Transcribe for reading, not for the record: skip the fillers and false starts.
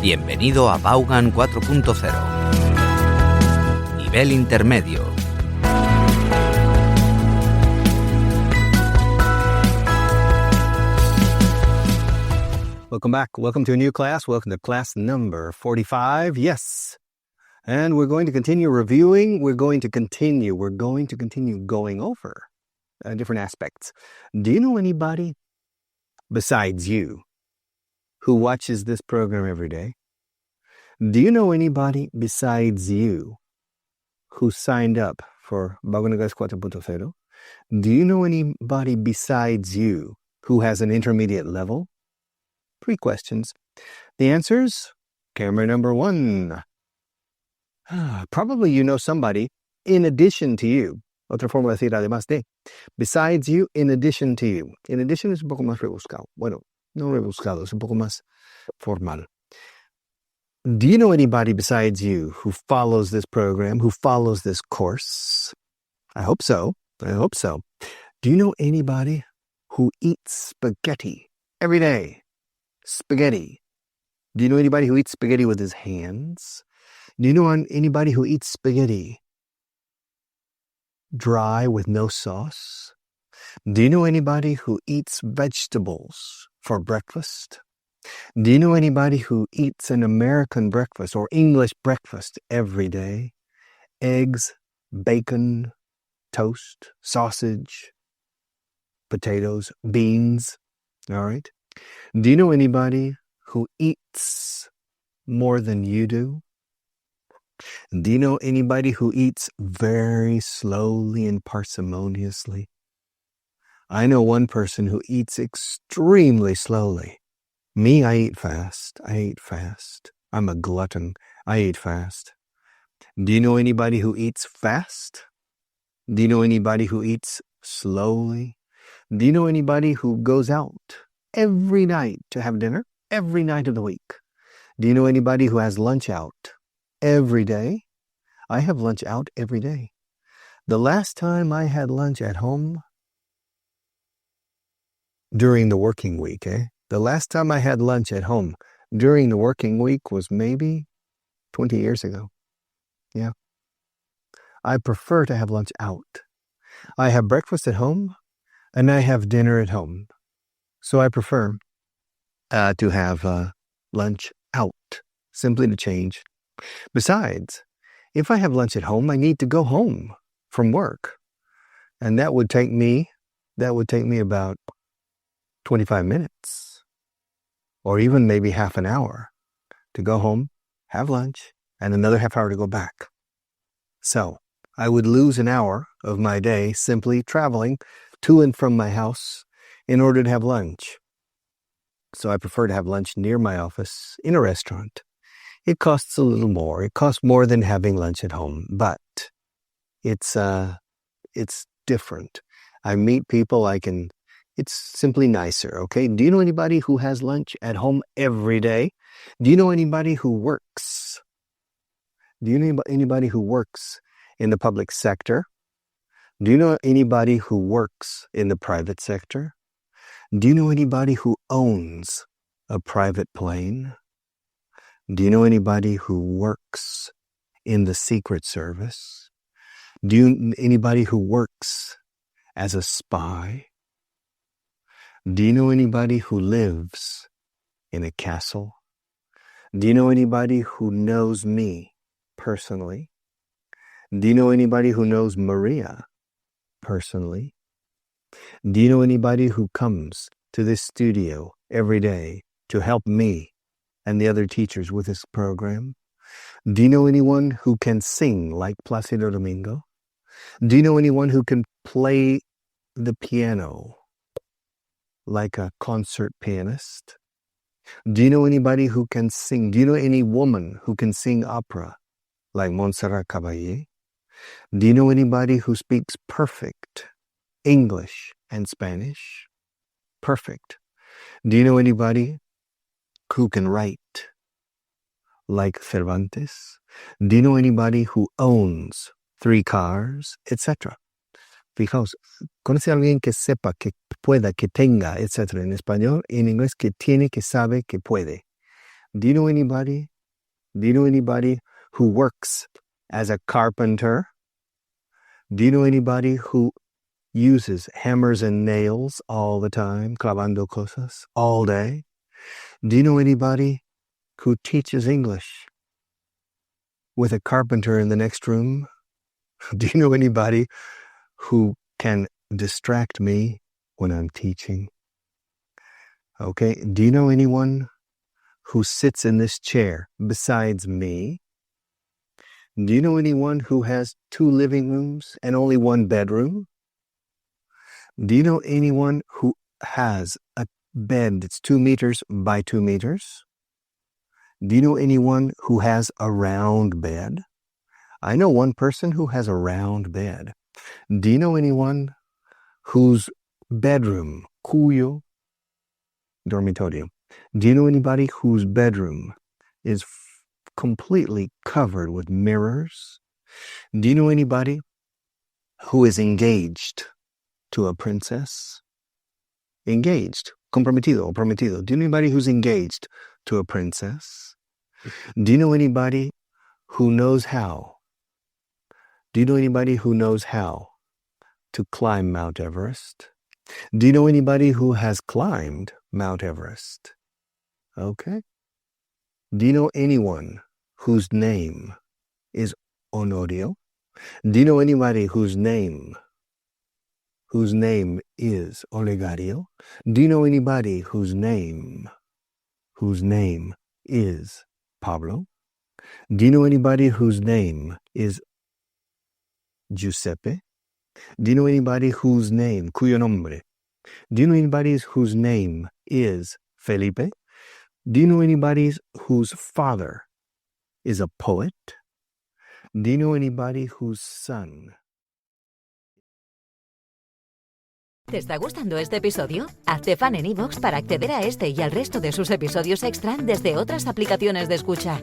Bienvenido a Vaughan 4.0. Nivel Intermedio. Welcome back. Welcome to a new class. Welcome to class number 45. Yes. And we're going to continue reviewing. We're going to continue going over different aspects. Do you know anybody besides you who watches this program every day? Do you know anybody besides you who signed up for Vaughan Inglés 4.0? Do you know anybody besides you who has an intermediate level? 3 questions. The answers, camera number 1. Probably you know somebody in addition to you. Otra forma de decir además de. Besides you, in addition to you. In addition es un poco más rebuscado. Bueno, no rebuscado, es un poco más formal. Do you know anybody besides you who follows this program, who follows this course? I hope so. Do you know anybody who eats spaghetti every day? Spaghetti. Do you know anybody who eats spaghetti with his hands? Do you know anybody who eats spaghetti dry with no sauce? Do you know anybody who eats vegetables for breakfast? Do you know anybody who eats an American breakfast or English breakfast every day? Eggs, bacon, toast, sausage, potatoes, beans. All right. Do you know anybody who eats more than you do? Do you know anybody who eats very slowly and parsimoniously? I know one person who eats extremely slowly. Me, I eat fast. I'm a glutton. I eat fast. Do you know anybody who eats fast? Do you know anybody who eats slowly? Do you know anybody who goes out every night to have dinner, every night of the week? Do you know anybody who has lunch out every day? I have lunch out every day. The last time I had lunch at home during the working week, The last time I had lunch at home during the working week was maybe 20 years ago. Yeah. I prefer to have lunch out. I have breakfast at home and I have dinner at home. So I prefer to have lunch out, simply to change. Besides, if I have lunch at home, I need to go home from work. And that would take me about 25 minutes or even maybe half an hour to go home, have lunch, and another half hour to go back. So I would lose an hour of my day simply traveling to and from my house in order to have lunch. So I prefer to have lunch near my office in a restaurant. It costs a little more. It costs more than having lunch at home, but it's different. I meet people it's simply nicer, okay? Do you know anybody who has lunch at home every day? Do you know anybody who works? Do you know anybody who works in the public sector? Do you know anybody who works in the private sector? Do you know anybody who owns a private plane? Do you know anybody who works in the Secret Service? Do you know anybody who works as a spy? Do you know anybody who lives in a castle? Do you know anybody who knows me personally? Do you know anybody who knows Maria personally? Do you know anybody who comes to this studio every day to help me and the other teachers with this program? Do you know anyone who can sing like Placido Domingo? Do you know anyone who can play the piano like a concert pianist? Do you know anybody who can sing? Do you know any woman who can sing opera like Montserrat Caballé? Do you know anybody who speaks perfect English and Spanish? Perfect. Do you know anybody who can write like Cervantes? Do you know anybody who owns 3 cars, etc.? Fijaos, conoce a alguien que sepa, que pueda, que tenga, etc. En español y en inglés, que tiene, que sabe, que puede. Do you know anybody? Do you know anybody who works as a carpenter? Do you know anybody who uses hammers and nails all the time, clavando cosas, all day? Do you know anybody who teaches English with a carpenter in the next room? Do you know anybody who can distract me when I'm teaching? Okay, do you know anyone who sits in this chair besides me? Do you know anyone who has 2 living rooms and only 1 bedroom? Do you know anyone who has a bed that's 2 meters by 2 meters? Do you know anyone who has a round bed? I know one person who has a round bed. Do you know anyone whose bedroom, cuyo dormitorio, do you know anybody whose bedroom is completely covered with mirrors? Do you know anybody who is engaged to a princess? Engaged, comprometido or prometido. Do you know anybody who's engaged to a princess? Do you know anybody who knows how? Do you know anybody who knows how to climb Mount Everest? Do you know anybody who has climbed Mount Everest? Okay. Do you know anyone whose name is Honorio? Do you know anybody whose name is Olegario? Do you know anybody whose name is Pablo? Do you know anybody whose name is Giuseppe? Do you know anybody whose name, cuyo nombre? Do you know anybody whose name is Felipe? Do you know anybody whose father is a poet? Do you know anybody whose son? ¿Te está gustando este episodio? Hazte fan en iVoox para acceder a este y al resto de sus episodios extra desde otras aplicaciones de escucha.